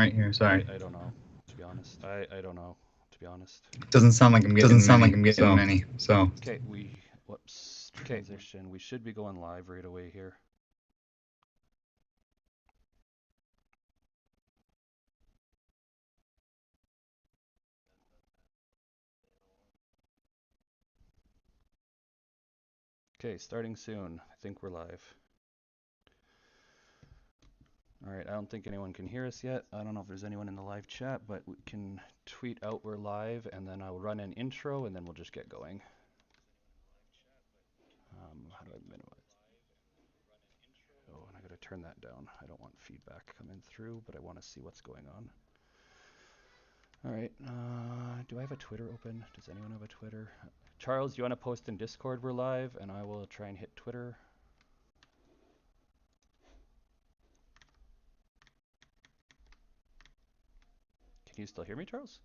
right here. Sorry. I don't know, to be honest. I don't know, to be honest. Doesn't sound like I'm getting many. So Okay, whoops, transition. We should be going live right away here. Okay, starting soon. I think we're live. All right, I don't think anyone can hear us yet. I don't know if there's anyone in the live chat, but we can tweet out we're live, and then I'll run an intro, and then we'll just get going. How do I minimize? Oh, and I gotta turn that down. I don't want feedback coming through, but I want to see what's going on. All right, do I have a Twitter open? Does anyone have a Twitter? Charles, do you want to post in Discord we're live, and I will try and hit Twitter. Can you still hear me, Charles?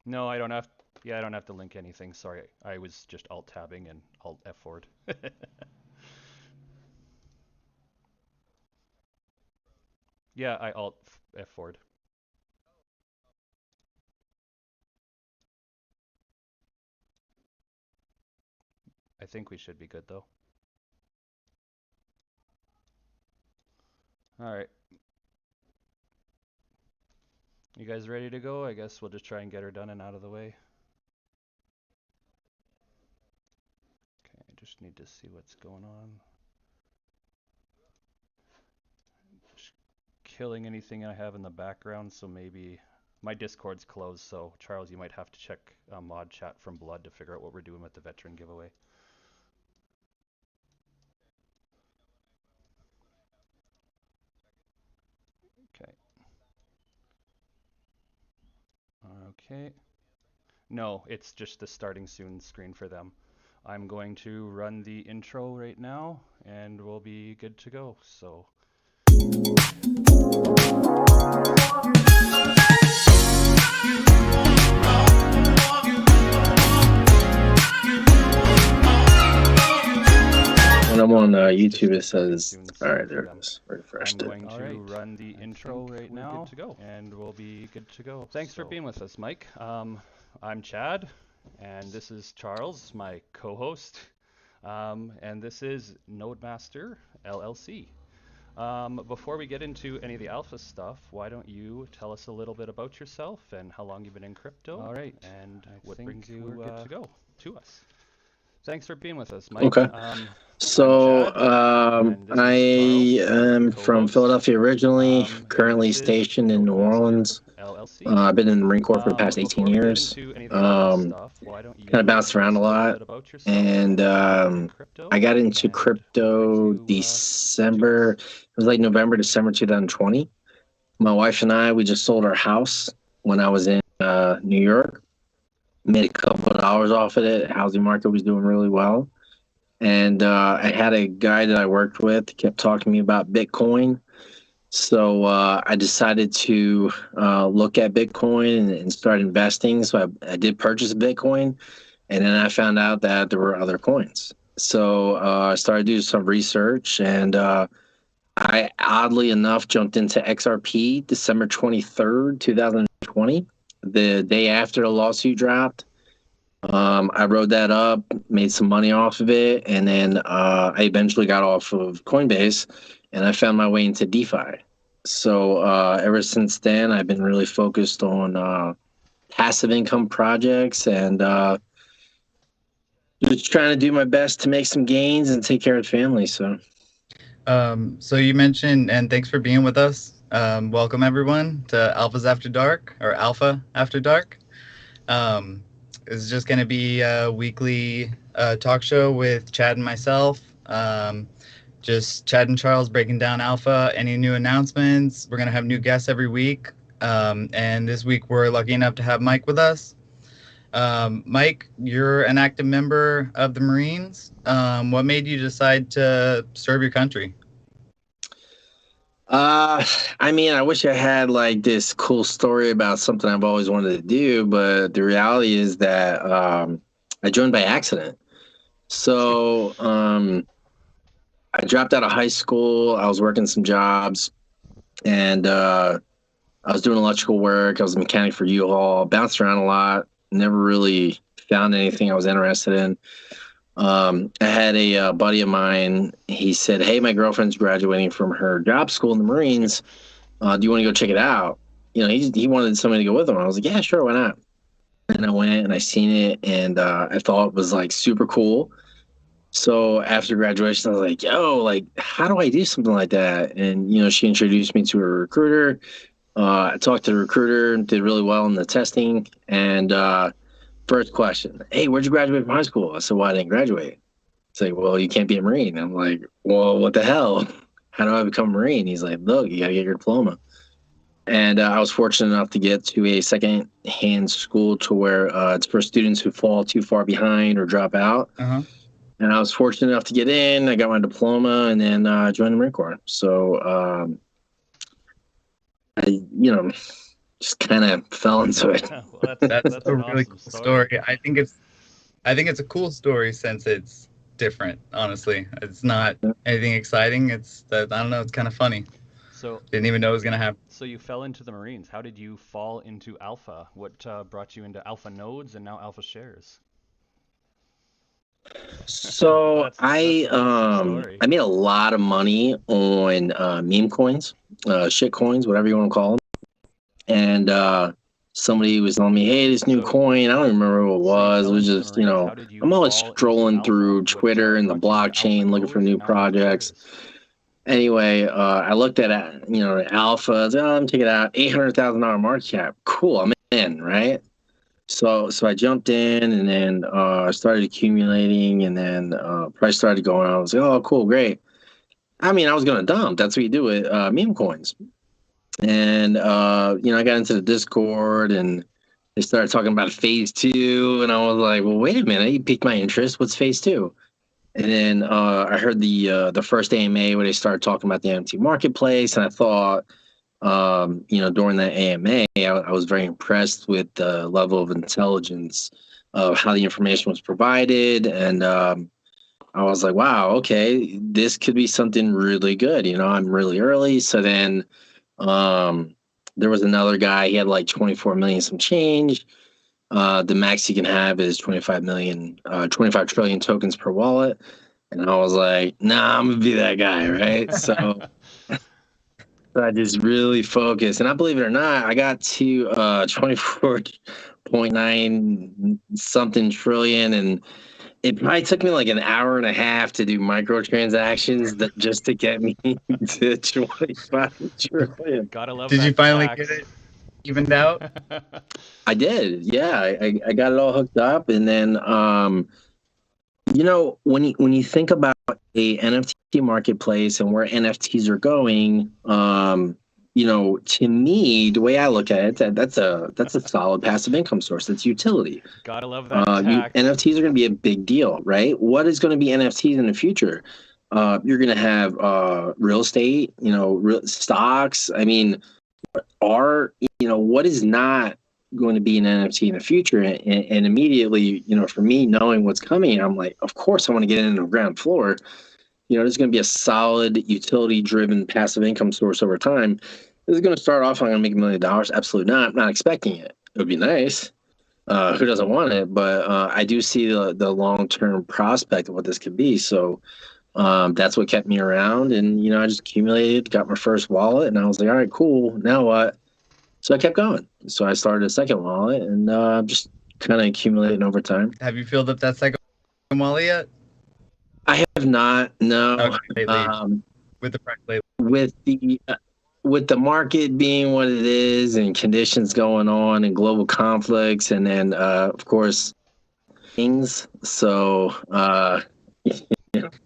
No, I don't have. Yeah, I don't have to link anything. Sorry, I was just alt tabbing and alt F forward. Yeah, I alt F forward. I think we should be good though. All right. You guys ready to go? I guess we'll just try and get her done and out of the way. Okay, I just need to see what's going on. Just killing anything I have in the background, so maybe my Discord's closed, so Charles, you might have to check mod chat from Blood to figure out what we're doing with the veteran giveaway. Okay. Okay. No, it's just the starting soon screen for them. I'm going to run the intro right now and we'll be good to go. So when I'm on YouTube, it says, all right, there it is. Refreshed I'm going to run the intro right now to go, and we'll be good to go. Thanks for being with us, Mike. I'm Chad, and this is Charles, my co-host, and this is Nodemaster LLC. Before we get into any of the alpha stuff, why don't you tell us a little bit about yourself and how long you've been in crypto? All right, and what brings you good to go to us. Thanks for being with us, Mike. Okay. So I am from Philadelphia originally, currently stationed in New Orleans. I've been in the Marine Corps for the past 18 years. Kind of bounced around a lot. And I got into crypto December, it was like November, December 2020. My wife and I, we just sold our house when I was in New York. Made a couple of dollars off of it. Housing market was doing really well. And I had a guy that I worked with kept talking to me about Bitcoin. So I decided to look at Bitcoin and start investing. So I did purchase Bitcoin. And then I found out that there were other coins. So I started doing some research. And I, oddly enough, jumped into XRP December 23rd, 2020. The day after the lawsuit dropped. I rode that up, made some money off of it, and then I eventually got off of Coinbase, and I found my way into DeFi. So ever since then, I've been really focused on passive income projects and just trying to do my best to make some gains and take care of the family. So you mentioned, and thanks for being with us. Welcome everyone to Alpha's After Dark, or Alpha After Dark. It's just going to be a weekly talk show with Chad and myself. Just Chad and Charles breaking down Alpha, any new announcements. We're going to have new guests every week. And this week we're lucky enough to have Mike with us. Mike, you're an active member of the Marines. What made you decide to serve your country? I mean, I wish I had like this cool story about something I've always wanted to do, but the reality is that I joined by accident. So I dropped out of high school. I was working some jobs, and I was doing electrical work. I was a mechanic for U-Haul, bounced around a lot, never really found anything I was interested in. I had a buddy of mine. He said, "Hey, my girlfriend's graduating from her job school in the Marines. Do you want to go check it out?" You know, he wanted somebody to go with him. I was like, "Yeah, sure, why not?" And I went and I seen it, and I thought it was like super cool. So after graduation, I was like, "Yo, like, how do I do something like that?" And you know, she introduced me to a recruiter. I talked to the recruiter, did really well in the testing, and first question, "Hey, where'd you graduate from high school?" I said, "Well, I didn't graduate." It's like, "Well, you can't be a Marine." I'm like, "Well, what the hell? How do I become a Marine?" He's like, "Look, you got to get your diploma." And I was fortunate enough to get to a second-hand school to where it's for students who fall too far behind or drop out. Uh-huh. And I was fortunate enough to get in. I got my diploma and then joined the Marine Corps. So I, just kind of fell into it. Well, That's a an really awesome cool story. I think it's a cool story since it's different. Honestly, it's not anything exciting. I don't know. It's kind of funny. So Didn't even know it was gonna happen. So you fell into the Marines. How did you fall into Alpha? What brought you into Alpha Nodes and now Alpha Shares? So That's an awesome story. I made a lot of money on meme coins, shit coins, whatever you want to call them. And somebody was telling me, "Hey, this new coin." I don't remember what it was. It was just, I'm always strolling through Twitter and the blockchain looking for new projects. Anyway, I looked at Alpha. I was like, "Oh, let me check it out. $800,000 market cap. Cool, I'm in, right?" So I jumped in and then started accumulating, and then price started going. I was like, "Oh, cool, great." I mean, I was gonna dump. That's what you do with meme coins. And I got into the Discord, and they started talking about phase 2, and I was like, "Well, wait a minute, you piqued my interest. What's phase 2?" And then I heard the first AMA where they started talking about the NFT marketplace, and I thought, during that AMA, I was very impressed with the level of intelligence of how the information was provided, and I was like, "Wow, okay, this could be something really good." I'm really early, so then there was another guy. He had like 24 million some change. The max you can have is 25 trillion tokens per wallet. And I was like, "Nah, I'm gonna be that guy," right? So I just really focused. And I believe it or not, I got to 24.9 something trillion, and it probably took me like an hour and a half to do microtransactions just to get me to 25 trillion. Gotta love Did you finally get it evened out? I did. Yeah, I got it all hooked up, and then when you think about a NFT marketplace and where NFTs are going, to me, the way I look at it, that's a solid passive income source. That's utility. Gotta love that. NFTs are going to be a big deal, right? What is going to be NFTs in the future? You're going to have real estate, stocks. I mean, what is not going to be an NFT in the future? And immediately, for me, knowing what's coming, I'm like, of course I want to get into the ground floor. There's going to be a solid utility-driven passive income source over time. This is going to start off, I'm going to make $1 million. Absolutely not. I'm not expecting it. It would be nice. Who doesn't want it? But I do see the long-term prospect of what this could be. So that's what kept me around. And, I just accumulated, got my first wallet, and I was like, all right, cool. Now what? So I kept going. So I started a second wallet, and just kind of accumulating over time. Have you filled up that second wallet yet? I have not. No. Okay, with the price lately. With the market being what it is and conditions going on and global conflicts, and then of course things. So my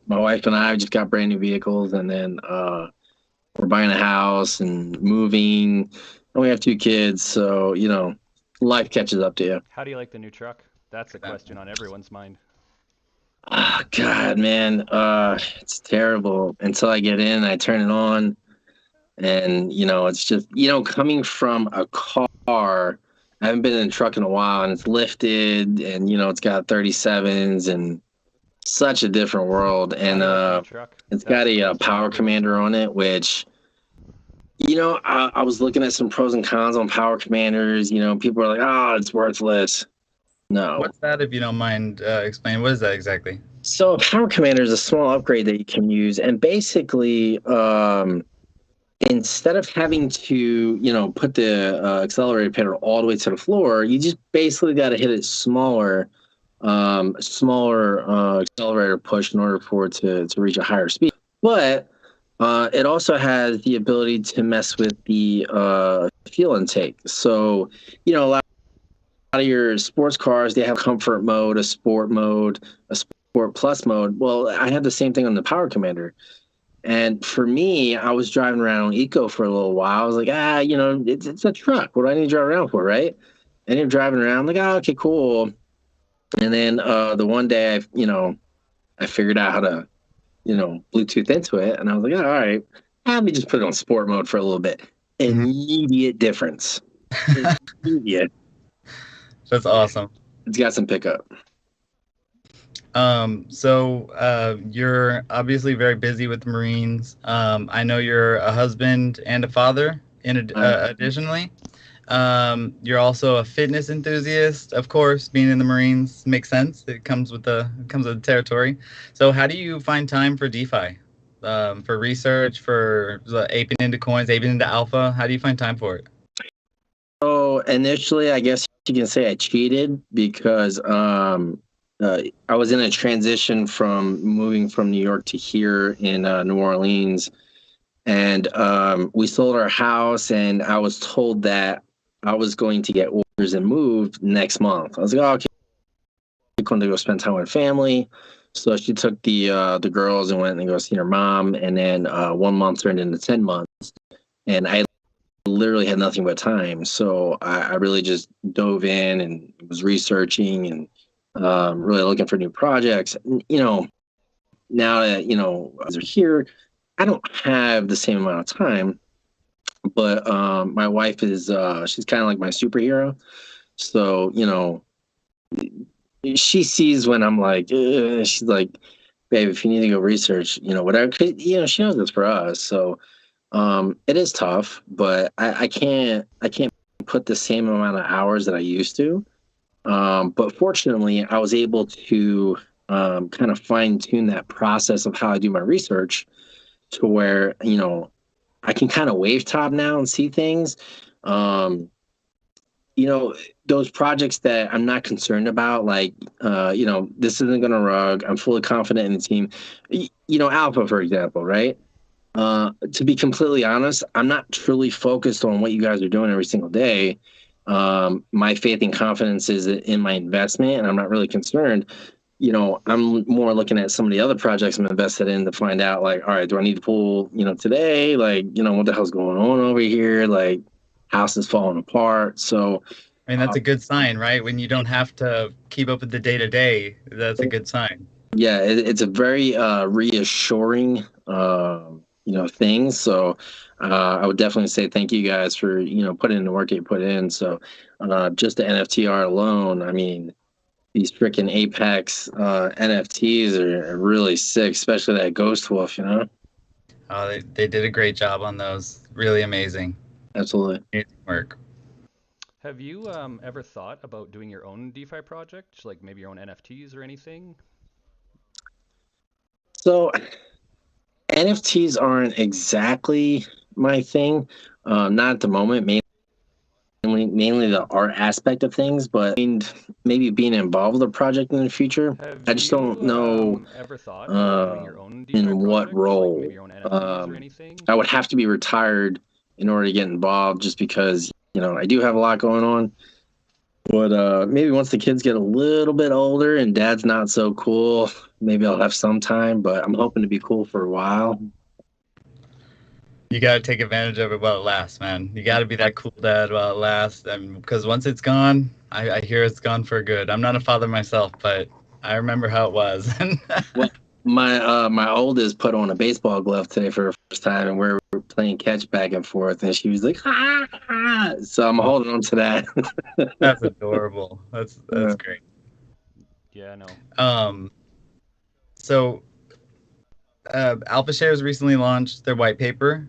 wife and I just got brand new vehicles, and then we're buying a house and moving. And we have 2 kids, so life catches up to you. How do you like the new truck? That's a question on everyone's mind. Oh, God, man, it's terrible until I get in. I turn it on. And, you know, it's just, you know, coming from a car, I haven't been in a truck in a while, and it's lifted, and, you know, it's got 37s and such a different world. And it's got a Power Commander on it, which, you know, I was looking at some pros and cons on Power Commanders. You know, people are like, oh, it's worthless. No. What's that, if you don't mind explaining? What is that exactly? So Power Commander is a small upgrade that you can use, and basically, instead of having to, you know, put the accelerator pedal all the way to the floor, you just basically got to hit it smaller accelerator push in order for it to reach a higher speed. But it also has the ability to mess with the fuel intake. So, you know, a lot of your sports cars, they have comfort mode, a sport mode, a sport plus mode. Well, I had the same thing on the Power Commander. And for me, I was driving around on Eco for a little while. I was like, you know, it's a truck. What do I need to drive around for, right? And you're driving around, like, okay, cool. And then the one day, I figured out how to, you know, Bluetooth into it. And I was like, all right, let me just put it on sport mode for a little bit. Immediate difference. Immediate. That's awesome. It's got some pickup. So you're obviously very busy with the Marines. I know you're a husband and a father additionally. You're also a fitness enthusiast, of course, being in the Marines makes sense. It comes with the territory. So how do you find time for DeFi? For research, for aping into coins, aping into alpha? How do you find time for it? So initially, I guess you can say I cheated because I was in a transition from moving from New York to here in New Orleans, and we sold our house, and I was told that I was going to get orders and move next month. I was like, oh, okay, I'm going to go spend time with family. So she took the girls and went and go see her mom, and then 1 month turned into 10 months, and I literally had nothing but time. So I really just dove in and was researching and really looking for new projects. You know, now that, you know, as we're here, I don't have the same amount of time, but my wife is, she's kind of like my superhero. So, you know, she sees when I'm like, she's like, babe, if you need to go research, you know, whatever, 'cause, you know, she knows it's for us. So it is tough, but I can't put the same amount of hours that I used to. But fortunately, I was able to kind of fine tune that process of how I do my research to where, you know, I can kind of wave top now and see things. You know, those projects that I'm not concerned about, like, you know, this isn't going to rug. I'm fully confident in the team. You know, Alpha, for example, right? To be completely honest, I'm not truly focused on what you guys are doing every single day. My faith and confidence is in my investment, and I'm not really concerned. You know, I'm more looking at some of the other projects I'm invested in to find out, like, all right, do I need to pull, you know, today? Like, you know, what the hell's going on over here? Like, house is falling apart. So, I mean, that's a good sign, right? When you don't have to keep up with the day to day, that's a good sign. Yeah, it's a very reassuring, you know, thing. So, I would definitely say thank you guys for, you know, putting in the work that you put in. So, just the NFTR alone, I mean, these freaking Apex NFTs are really sick, especially that Ghost Wolf, you know? Oh, they did a great job on those. Really amazing. Absolutely. Amazing work. Have you ever thought about doing your own DeFi project, like maybe your own NFTs or anything? So NFTs aren't exactly my thing. Not at the moment, mainly the art aspect of things, but maybe being involved with a project in the future. I just don't know ever thought about doing your own DeFi in what project, role. like maybe your own NFTs or anything? I would have to be retired in order to get involved, just because, you know, I do have a lot going on. But maybe once the kids get a little bit older and dad's not so cool, maybe I'll have some time, but I'm hoping to be cool for a while. You got to take advantage of it while it lasts, man. You got to be that cool dad while it lasts. Because once it's gone, I hear it's gone for good. I'm not a father myself, but I remember how it was. Well, my oldest put on a baseball glove today for the first time, and we're playing catch back and forth, and she was like, ah! So I'm holding on to that. That's adorable. That's great. Yeah, no. So AlphaShares recently launched their white paper,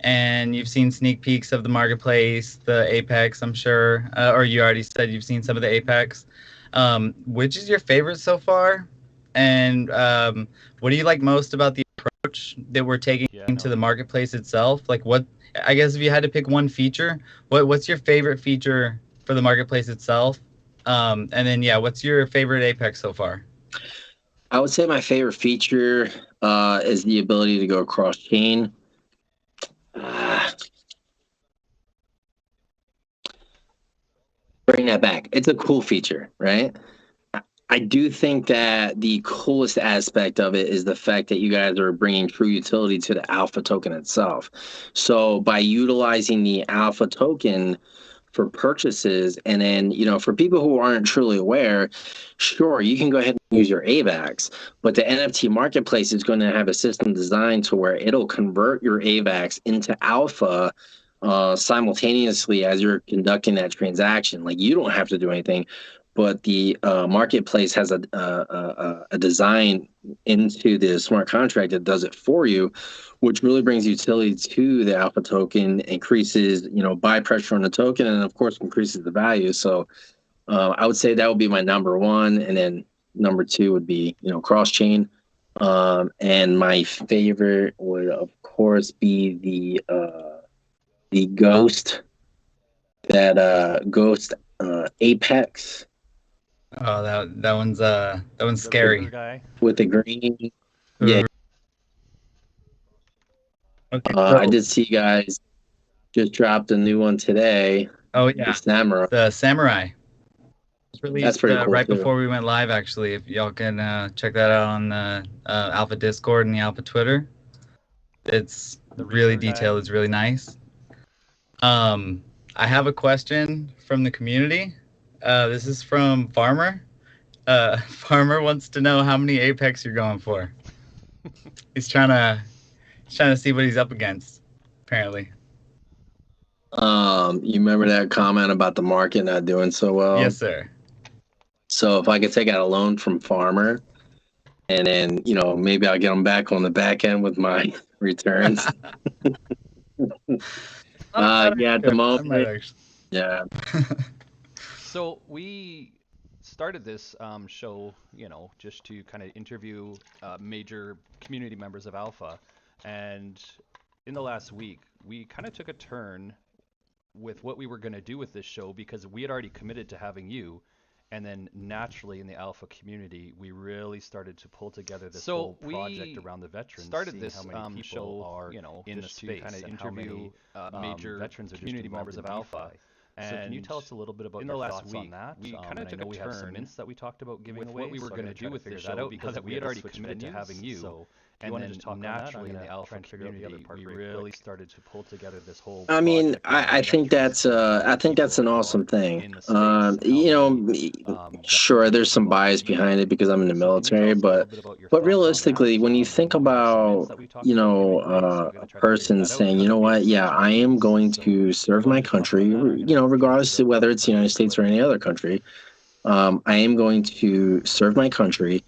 and you've seen sneak peeks of the marketplace, the Apex, I'm sure, or you already said you've seen some of the Apex. Which is your favorite so far? And what do you like most about the approach that we're taking to the marketplace itself? Like, what, I guess if you had to pick one feature, what's your favorite feature for the marketplace itself? And then, yeah, what's your favorite Apex so far? I would say my favorite feature is the ability to go across chain. Bring that back. It's a cool feature, right? I do think that the coolest aspect of it is the fact that you guys are bringing true utility to the alpha token itself. So by utilizing the alpha token for purchases, and then, you know, for people who aren't truly aware, sure, you can go ahead and use your AVAX, but the NFT marketplace is going to have a system designed to where it'll convert your AVAX into alpha simultaneously as you're conducting that transaction. Like, you don't have to do anything, but the marketplace has a design into the smart contract that does it for you, which really brings utility to the alpha token, increases, you know, buy pressure on the token, and of course increases the value. So I would say that would be my number one, and then number two would be, you know, cross chain, and my favorite would of course be the ghost Apex. Oh, that one's scary. With the green. Yeah. Okay. I did see you guys just dropped a new one today. Oh yeah, the Samurai. It's released, that's pretty cool right too. Before we went live. Actually, if y'all can check that out on the Alpha Discord and the Alpha Twitter, it's really detailed. It's really nice. I have a question from the community. This is from Farmer. Farmer wants to know how many Apex you're going for. He's trying to see what he's up against, apparently. You remember that comment about the market not doing so well? Yes, sir. So if I could take out a loan from Farmer, and then, you know, maybe I'll get them back on the back end with my returns. Yeah, at the moment. Yeah. So we started this show, you know, just to kind of interview major community members of Alpha, and in the last week we kind of took a turn with what we were going to do with this show, because we had already committed to having you, and then naturally in the Alpha community we really started to pull together this whole project around the veterans. Started this show are, you know, in the space, kind of interview major veterans or community members of Alpha. And so can you tell us a little bit about your thoughts on that? We kind of took a turn that we talked about giving away, what we were going to do with this show, because we had already committed to having you. So, and then just talk naturally in the Alpha community, we really started to pull together this whole. I mean, I think that's an awesome thing. You know, sure, there's some bias behind it because I'm in the military, but realistically, when you think about, you know, a person saying, you know what, yeah, I am going to serve my country, you know, regardless of whether it's the United States or any other country, I am going to serve my country.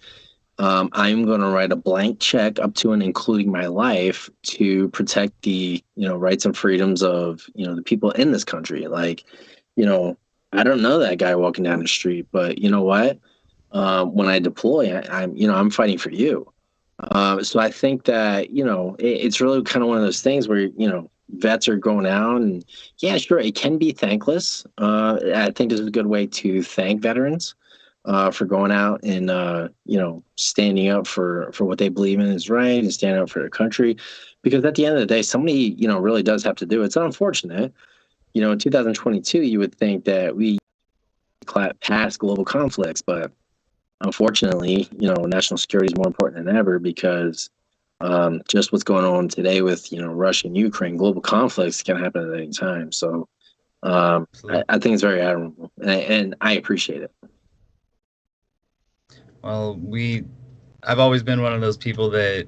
I'm going to write a blank check up to and including my life to protect the, you know, rights and freedoms of, you know, the people in this country. Like, you know, I don't know that guy walking down the street, but you know what? When I deploy, I'm fighting for you. So I think that, you know, it's really kind of one of those things where, you know, vets are going out, and yeah, sure, it can be thankless. I think this is a good way to thank veterans for going out and, you know, standing up for what they believe in is right and standing up for their country. Because at the end of the day, somebody, you know, really does have to do it. It's unfortunate. You know, in 2022, you would think that we past global conflicts, but unfortunately, you know, national security is more important than ever, because just what's going on today with, you know, Russia and Ukraine, global conflicts can happen at any time. So I think it's very admirable, and I appreciate it. Well, I've always been one of those people that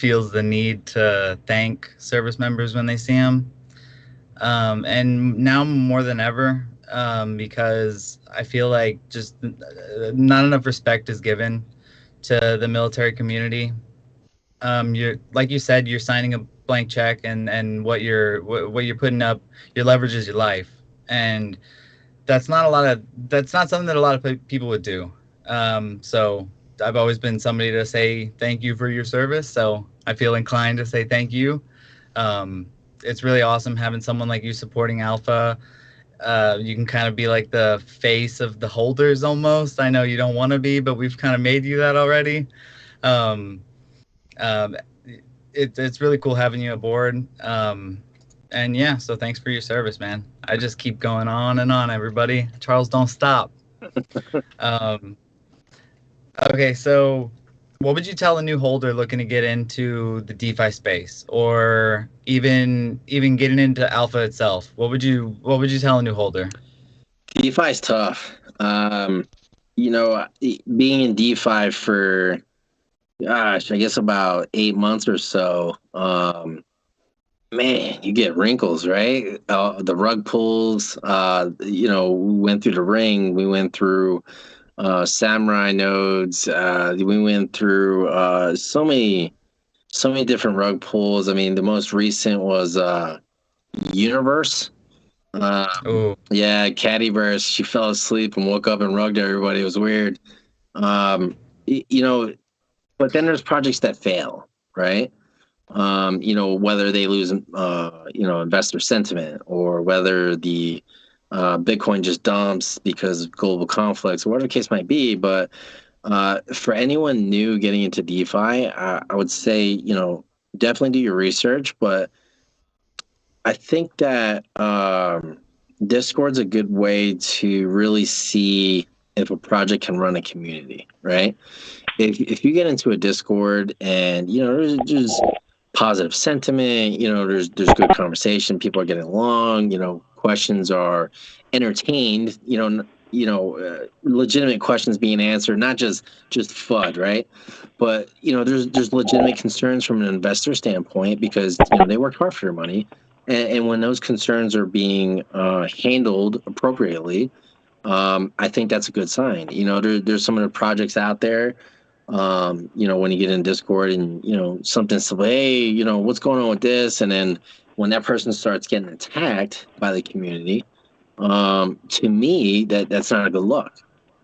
feels the need to thank service members when they see them. And now more than ever, because I feel like just not enough respect is given to the military community. You're, like you said, you're signing a blank check, and what you're putting up, your leverage is your life, and that's not something that a lot of people would do. So I've always been somebody to say thank you for your service, so I feel inclined to say thank you. It's really awesome having someone like you supporting Alpha. You can kind of be like the face of the holders almost. I know you don't want to be, but we've kind of made you that already. It's really cool having you aboard. And yeah, so thanks for your service, man. I just keep going on and on, everybody. Charles, don't stop. Okay, so what would you tell a new holder looking to get into the DeFi space, or even getting into Alpha itself? What would you tell a new holder? DeFi is tough. Being in DeFi for, gosh, I guess about 8 months or so, man, you get wrinkles, right? The rug pulls, we went through the ring, we went through Samurai nodes, we went through so many different rug pulls. I mean, the most recent was Universe. Yeah, Caddyverse. She fell asleep and woke up and rugged everybody. It was weird. But then there's projects that fail, right? Whether they lose, investor sentiment, or whether the Bitcoin just dumps because of global conflicts, or whatever the case might be. But for anyone new getting into DeFi, I would say, definitely do your research. But I think that Discord's a good way to really see if a project can run a community, right? If you get into a Discord and, there's positive sentiment, there's good conversation, people are getting along, questions are entertained, legitimate questions being answered, not just FUD, right? But there's legitimate concerns from an investor standpoint, because they worked hard for their money, and when those concerns are being handled appropriately, I think that's a good sign. There's some of the projects out there, when you get in Discord and something's, hey, what's going on with this, and then when that person starts getting attacked by the community, to me, that's not a good look.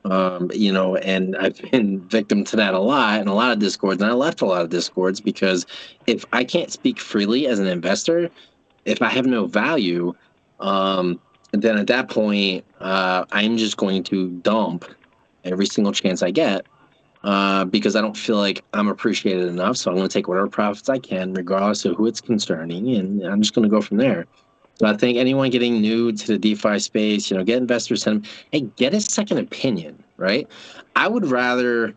And I've been victim to that a lot in a lot of Discords, and I left a lot of Discords because if I can't speak freely as an investor, if I have no value, then at that point, I'm just going to dump every single chance I get, because I don't feel like I'm appreciated enough. So I'm going to take whatever profits I can, regardless of who it's concerning, and I'm just going to go from there. So I think anyone getting new to the DeFi space, get investors, hey, get a second opinion, right? I would rather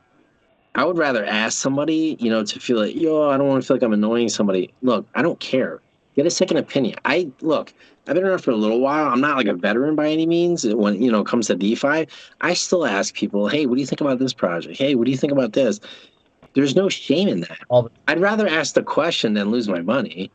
ask somebody, to feel like, I don't want to feel like I'm annoying somebody. Look, I don't care. Get a second opinion. I've been around for a little while. I'm not like a veteran by any means. When it comes to DeFi, I still ask people, hey, what do you think about this project? Hey, what do you think about this? There's no shame in that. I'd rather ask the question than lose my money.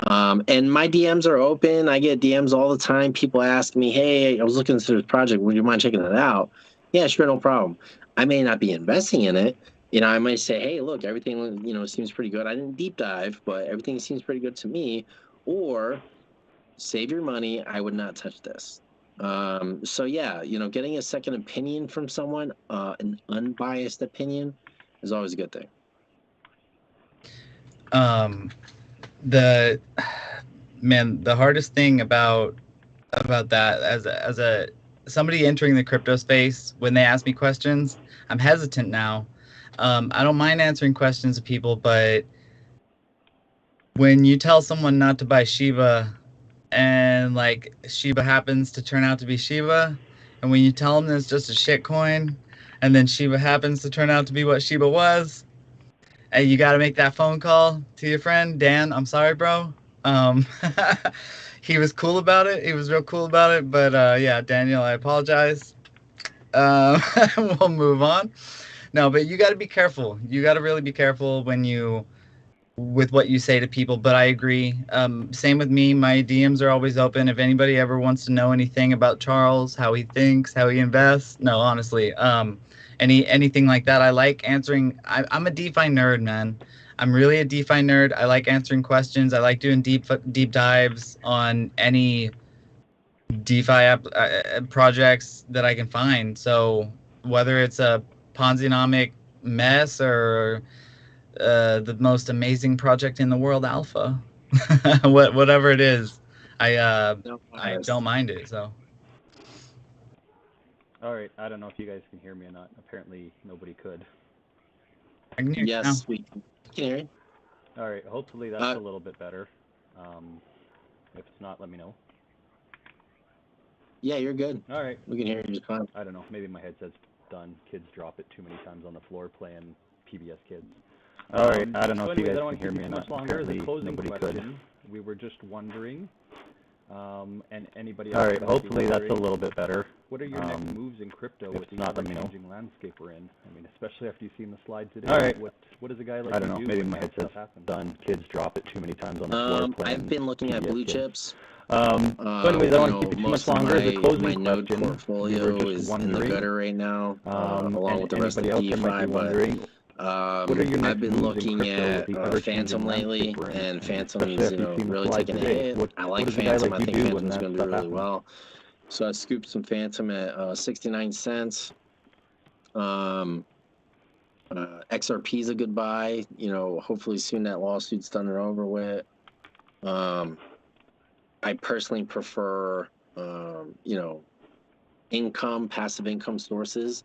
And my DMs are open. I get DMs all the time. People ask me, hey, I was looking into this project. Would you mind checking it out? Yeah, sure, no problem. I may not be investing in it. I might say, hey, look, everything, seems pretty good. I didn't deep dive, but everything seems pretty good to me. Or save your money. I would not touch this. So yeah, getting a second opinion from someone, an unbiased opinion, is always a good thing. The hardest thing about that, as a somebody entering the crypto space, when they ask me questions, I'm hesitant now. I don't mind answering questions to people, but when you tell someone not to buy Shiba, and like Shiba happens to turn out to be Shiba, and when you tell them that it's just a shit coin, and then Shiba happens to turn out to be what Shiba was, and you got to make that phone call to your friend Dan. I'm sorry, bro. He was cool about it. He was real cool about it. But yeah, Daniel, I apologize. We'll move on. No, but you got to be careful. You got to really be careful when you with what you say to people, but I agree. Same with me. My DMs are always open. If anybody ever wants to know anything about Charles, how he thinks, how he invests, no, honestly, anything like that, I like answering. I'm a DeFi nerd, man. I'm really a DeFi nerd. I like answering questions. I like doing deep dives on any DeFi projects that I can find. So whether it's a Ponzi-nomic mess or the most amazing project in the world, Alpha, whatever it is, I don't mind it. So. All right, I don't know if you guys can hear me or not. Apparently, nobody could. I can hear you now. We can hear you. All right, hopefully that's a little bit better. If it's not, let me know. Yeah, you're good. All right. We can hear you just fine. I don't know. Maybe my headset's done. Kids drop it too many times on the floor playing PBS Kids. All right. I don't know if you guys can hear me or not. Apparently, nobody could. We were just wondering, and anybody else. All right. Hopefully that's a little bit better. What are your next moves in crypto with the changing landscape we're in? I mean, especially after you've seen the slide today. All right. What does a guy like I don't know. Maybe my headset's done. Kids drop it too many times on the floor playing I've been looking at blue chips. So anyways, I don't want to keep it too much longer. The closing my node portfolio is in the gutter right now, along with the rest of the DeFi, but I've been looking at Phantom lately, and Phantom is really taking a hit. I like Phantom. I think Phantom's going to do really well. So I scooped some Phantom at 69 cents. XRP's a good buy. Hopefully soon that lawsuit's done and over with. I personally prefer, passive income sources.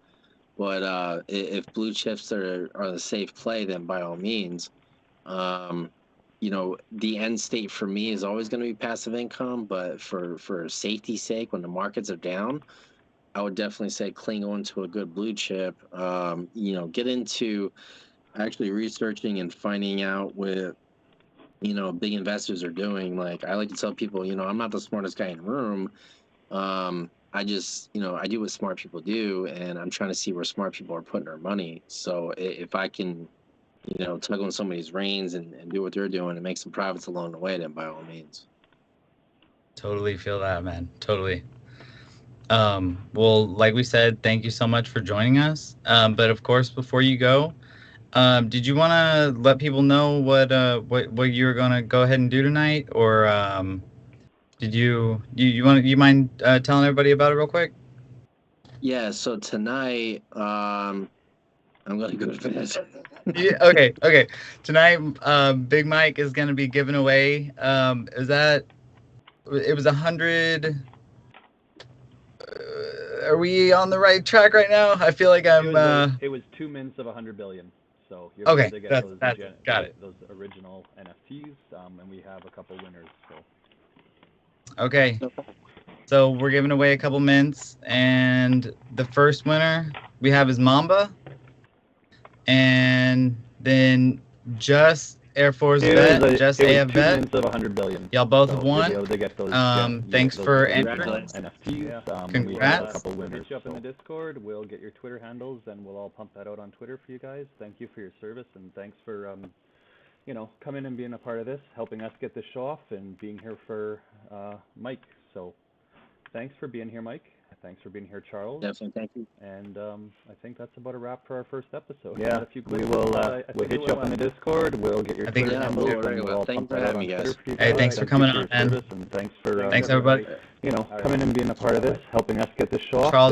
But if blue chips are the safe play, then by all means, the end state for me is always going to be passive income. But for safety's sake, when the markets are down, I would definitely say cling on to a good blue chip. Get into actually researching and finding out what big investors are doing. Like I like to tell people, I'm not the smartest guy in the room. I just, I do what smart people do, and I'm trying to see where smart people are putting their money. So if I can, tug on somebody's reins and do what they're doing and make some profits along the way, then by all means. Totally feel that, man. Totally. Well, like we said, thank you so much for joining us. But of course, before you go, did you want to let people know what you were going to go ahead and do tonight, or did you mind telling everybody about it real quick? Yeah. So tonight, I'm going to go to bed. Yeah. Okay. Tonight, Big Mike is going to be giving away. It was 100. Are we on the right track right now? I feel like I'm. It was 2 minutes of 100 billion. So you're okay, to get got it. Those original NFTs, and we have a couple winners. So. Okay, so we're giving away a couple mints, and the first winner we have is Mamba, and then Just Air Force Vet, Just AF Vet. Of 100 billion. Y'all both have won. Thanks for entering. Congrats. We have a couple winners. We'll hit you up in the Discord. We'll get your Twitter handles, and we'll all pump that out on Twitter for you guys. Thank you for your service, and thanks for coming and being a part of this, helping us get this show off, and being here for Mike. So thanks for being here, Mike. Thanks for being here, Charles. Definitely, thank you. And I think that's about a wrap for our first episode. Yeah, we'll hit you up in the Discord. We'll get your Twitter handle. Thanks for having me, guys. Hey, thanks for coming on, man. Thanks for thanks everybody. Coming and being a part of this, helping us get this show off. Charles,